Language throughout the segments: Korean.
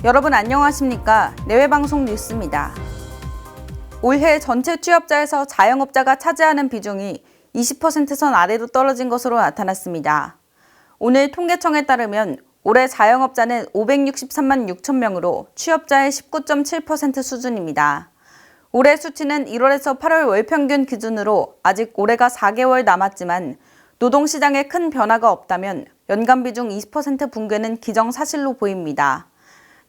여러분 안녕하십니까? 내외방송 뉴스입니다. 올해 전체 취업자에서 자영업자가 차지하는 비중이 20%선 아래로 떨어진 것으로 나타났습니다. 오늘 통계청에 따르면 올해 자영업자는 563만 6천 명으로 취업자의 19.7% 수준입니다. 올해 수치는 1월에서 8월 월 평균 기준으로 아직 올해가 4개월 남았지만 노동시장에 큰 변화가 없다면 연간 비중 20% 붕괴는 기정사실로 보입니다.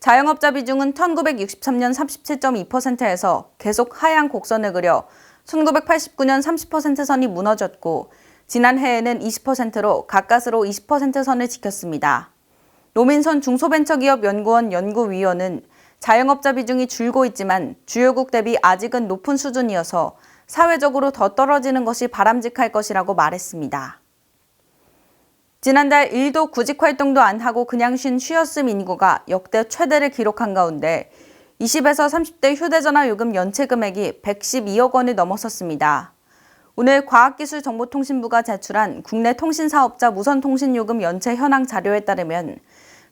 자영업자 비중은 1963년 37.2%에서 계속 하향 곡선을 그려 1989년 30%선이 무너졌고 지난해에는 20%로 가까스로 20%선을 지켰습니다. 노민선 중소벤처기업연구원 연구위원은 자영업자 비중이 줄고 있지만 주요국 대비 아직은 높은 수준이어서 사회적으로 더 떨어지는 것이 바람직할 것이라고 말했습니다. 지난달 일도 구직 활동도 안 하고 그냥 쉬었음 인구가 역대 최대를 기록한 가운데 20에서 30대 휴대전화 요금 연체 금액이 112억 원을 넘어섰습니다. 오늘 과학기술정보통신부가 제출한 국내 통신사업자 무선통신요금 연체 현황 자료에 따르면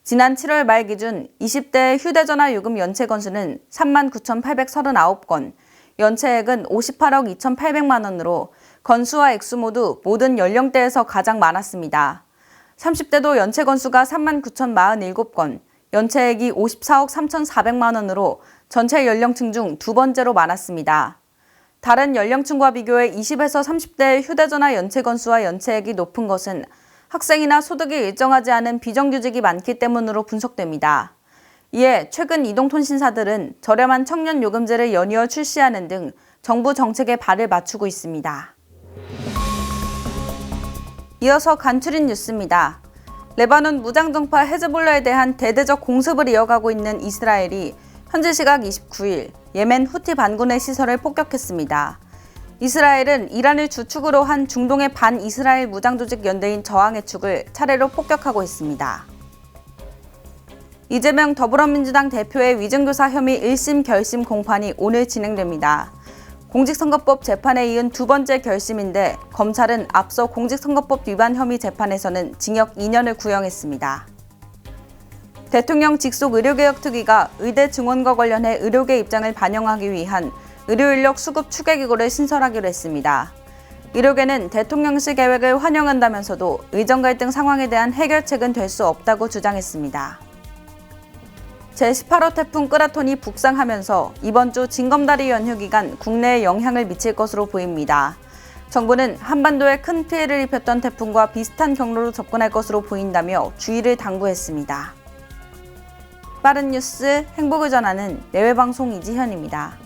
지난 7월 말 기준 20대 휴대전화 요금 연체 건수는 39,839건, 연체액은 58억 2,800만 원으로 건수와 액수 모두 모든 연령대에서 가장 많았습니다. 30대도 연체 건수가 39,047건, 연체액이 54억 3,400만 원으로 전체 연령층 중 두 번째로 많았습니다. 다른 연령층과 비교해 20에서 30대 휴대전화 연체 건수와 연체액이 높은 것은 학생이나 소득이 일정하지 않은 비정규직이 많기 때문으로 분석됩니다. 이에 최근 이동통신사들은 저렴한 청년 요금제를 연이어 출시하는 등 정부 정책에 발을 맞추고 있습니다. 이어서 간추린 뉴스입니다. 레바논 무장정파 헤즈볼라에 대한 대대적 공습을 이어가고 있는 이스라엘이 현지 시각 29일 예멘 후티 반군의 시설을 폭격했습니다. 이스라엘은 이란을 주축으로 한 중동의 반이스라엘 무장조직 연대인 저항의 축을 차례로 폭격하고 있습니다. 이재명 더불어민주당 대표의 위증교사 혐의 1심 결심 공판이 오늘 진행됩니다. 공직선거법 재판에 이은 두 번째 결심인데 검찰은 앞서 공직선거법 위반 혐의 재판에서는 징역 2년을 구형했습니다. 대통령 직속 의료개혁 특위가 의대 증원과 관련해 의료계 입장을 반영하기 위한 의료인력 수급 추계기구를 신설하기로 했습니다. 의료계는 대통령실 계획을 환영한다면서도 의정 갈등 상황에 대한 해결책은 될 수 없다고 주장했습니다. 제18호 태풍 끄라톤이 북상하면서 이번 주 징검다리 연휴 기간 국내에 영향을 미칠 것으로 보입니다. 정부는 한반도에 큰 피해를 입혔던 태풍과 비슷한 경로로 접근할 것으로 보인다며 주의를 당부했습니다. 빠른 뉴스 행복을 전하는 내외방송 이지현입니다.